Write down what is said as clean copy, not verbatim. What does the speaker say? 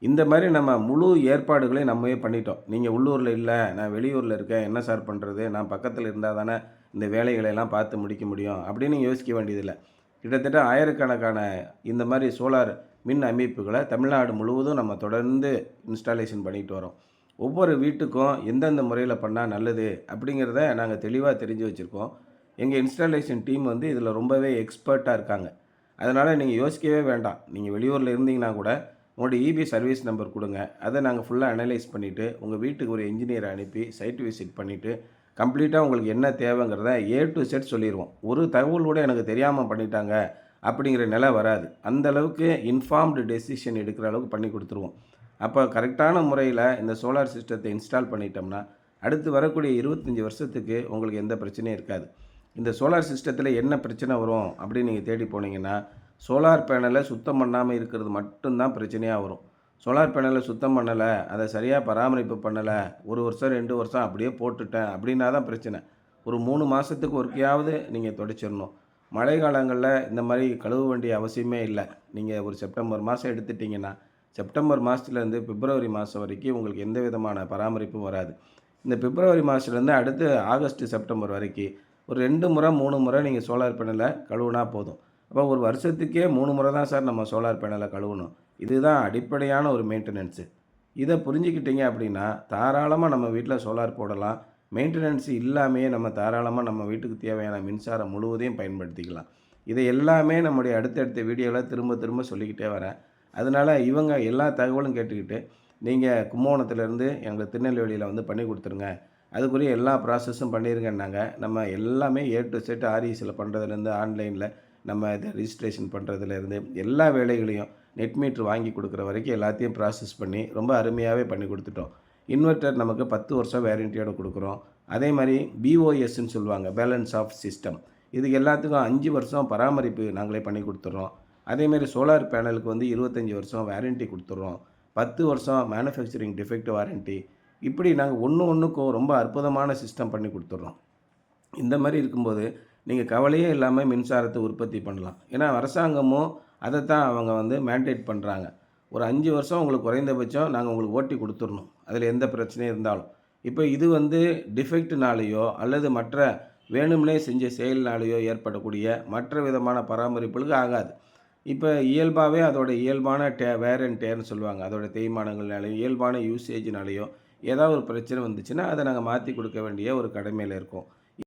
இந்த மாதிரி நம்ம முழு ஏற்பாடுகளையும் நம்மவே பண்ணிட்டோம். நீங்கள் உள்ளூரில் இல்லை, நான் வெளியூரில் இருக்கேன், என்ன சார் பண்ணுறது? நான் பக்கத்தில் இருந்தால் தானே இந்த வேலைகளை எல்லாம் பார்த்து முடிக்க முடியும் அப்படின்னு யோசிக்க வேண்டியதில்லை. கிட்டத்தட்ட ஆயிரக்கணக்கான இந்த மாதிரி சோலார் மின் அமைப்புகளை தமிழ்நாடு முழுவதும் நம்ம தொடர்ந்து இன்ஸ்டாலேஷன் பண்ணிட்டு வரோம். ஒவ்வொரு வீட்டுக்கும் எந்தெந்த முறையில் பண்ணால் நல்லது அப்படிங்கிறத நாங்கள் தெளிவாக தெரிஞ்சு வச்சுருக்கோம். எங்கள் இன்ஸ்டாலேஷன் டீம் வந்து இதில் ரொம்பவே எக்ஸ்பர்ட்டாக இருக்காங்க. அதனால் நீங்கள் யோசிக்கவே வேண்டாம். நீங்கள் வெளியூரில் இருந்தீங்கன்னா கூட உங்களோட இபி சர்வீஸ் நம்பர் கொடுங்க. அதை நாங்கள் ஃபுல்லாக அனலைஸ் பண்ணிவிட்டு உங்கள் வீட்டுக்கு ஒரு என்ஜினியரை அனுப்பி சைட் விசிட் பண்ணிவிட்டு கம்ப்ளீட்டாக உங்களுக்கு என்ன தேவைங்கிறத ஏ டு செட் சொல்லிடுவோம். ஒரு தகவல் கூட எனக்கு தெரியாமல் பண்ணிட்டாங்க அப்படிங்கிற நிலை வராது. அந்த அளவுக்கு இன்ஃபார்ம்டு டெசிஷன் எடுக்கிற அளவுக்கு பண்ணி கொடுத்துருவோம். அப்போ கரெக்டான முறையில் இந்த சோலார் சிஸ்டத்தை இன்ஸ்டால் பண்ணிட்டோம்னா அடுத்து வரக்கூடிய 25 வருஷத்துக்கு உங்களுக்கு எந்த பிரச்சனையும் இருக்காது. இந்த சோலார் சிஸ்டத்தில் என்ன பிரச்சனை வரும் அப்படின்னு நீங்கள் தேடி போனீங்கன்னா, சோலார் பேனலை சுத்தம் பண்ணாமல் இருக்கிறது மட்டும்தான் பிரச்சனையாக வரும். சோலார் பேனலை சுத்தம் பண்ணலை, அதை சரியாக பராமரிப்பு பண்ணலை, 1 வருஷம் 2 வருஷம் அப்படியே போட்டுட்டேன் அப்படின்னா தான் பிரச்சனை. ஒரு 3 மாதத்துக்கு ஒருக்கையாவது நீங்கள் துடைச்சிடணும். மழை காலங்களில் இந்த மாதிரி கழுவ வேண்டிய அவசியமே இல்லை. நீங்கள் ஒரு செப்டம்பர் மாதம் எடுத்துட்டிங்கன்னா, செப்டம்பர் மாதத்துலேருந்து பிப்ரவரி மாதம் வரைக்கும் உங்களுக்கு எந்த விதமான பராமரிப்பும் வராது. இந்த பிப்ரவரி மாதத்துலேருந்து அடுத்து ஆகஸ்ட், செப்டம்பர் வரைக்கும் ஒரு 2 முறை 3 முறை நீங்கள் சோலார் பேனலை கழுவுனா போதும். அப்போ ஒரு வருஷத்துக்கே 3 முறை தான் சார் நம்ம சோலார் பேனலை கழுவணும். இதுதான் அடிப்படையான ஒரு மெயின்டெனன்ஸு. இதை புரிஞ்சுக்கிட்டீங்க அப்படின்னா, தாராளமாக நம்ம வீட்டில் சோலார் போடலாம். மெயின்டெனன்ஸ் இல்லாமையே நம்ம தாராளமாக நம்ம வீட்டுக்கு தேவையான மின்சாரம் முழுவதையும் பயன்படுத்திக்கலாம். இதை எல்லாமே நம்முடைய அடுத்தடுத்த வீடியோவில் திரும்ப திரும்ப சொல்லிக்கிட்டே வரேன். அதனால் இவங்க எல்லா தகவலும் கேட்டுக்கிட்டு, நீங்கள் கும்பகோணத்துலேருந்து எங்களுக்கு திருநெல்வேலியில் வந்து பண்ணி கொடுத்துருங்க. அதுக்குரிய எல்லா ப்ராசஸும் பண்ணிருங்கன்னாங்க. நம்ம எல்லாமே ஏ டு செட் ஆர்இசியில் பண்ணுறதுலேருந்து, ஆன்லைனில் நம்ம இதை ரிஜிஸ்ட்ரேஷன் பண்ணுறதுலேருந்து எல்லா வேலைகளையும் நெட் மீட்ரு வாங்கி கொடுக்குற வரைக்கும் எல்லாத்தையும் ப்ராசஸ் பண்ணி ரொம்ப அருமையாகவே பண்ணி கொடுத்துட்டோம். இன்வெர்ட்டர் நமக்கு 10 வருஷம் வேரண்டியோடு கொடுக்குறோம். அதே மாதிரி பிஓஎஸ்ன்னு சொல்லுவாங்க, பேலன்ஸ் ஆஃப் சிஸ்டம். இதுக்கு எல்லாத்துக்கும் 5 வருஷம் பராமரிப்பு நாங்களே பண்ணி கொடுத்துட்றோம். அதேமாரி சோலார் பேனலுக்கு வந்து 25 வருஷம் வாரண்டி கொடுத்துட்றோம். 10 வருஷம் மேனுஃபேக்சரிங் டிஃபெக்ட் வாரண்டி. இப்படி நாங்கள் ஒன்றுக்கும் ரொம்ப அற்புதமான சிஸ்டம் பண்ணி கொடுத்துட்றோம். இந்த மாதிரி இருக்கும்போது நீங்கள் கவலையே இல்லாமல் மின்சாரத்தை உற்பத்தி பண்ணலாம். ஏன்னா அரசாங்கமும் அதைத்தான் அவங்க வந்து மேண்டேட் பண்ணுறாங்க. ஒரு 5 வருஷம் உங்களுக்கு குறைந்தபட்சம் நாங்கள் உங்களுக்கு ஓட்டி கொடுத்துடணும், அதில் எந்த பிரச்சனையும் இருந்தாலும். இப்போ இது வந்து டிஃபெக்ட்னாலேயோ அல்லது மற்ற வேணும்னே செஞ்ச செயல்னாலேயோ ஏற்படக்கூடிய மற்ற விதமான பராமரிப்புகளுக்கு ஆகாது. இப்போ இயல்பாகவே அதோட இயல்பான வேர் அண்ட் டேர்ன்னு சொல்லுவாங்க, அதோட தேய்மானங்கள்னாலேயோ இயல்பான யூசேஜ்னாலேயோ ஏதாவது ஒரு பிரச்சனை வந்துச்சுன்னா அதை நாங்கள் மாற்றி கொடுக்க வேண்டிய ஒரு கடமையில் இருக்கோம்.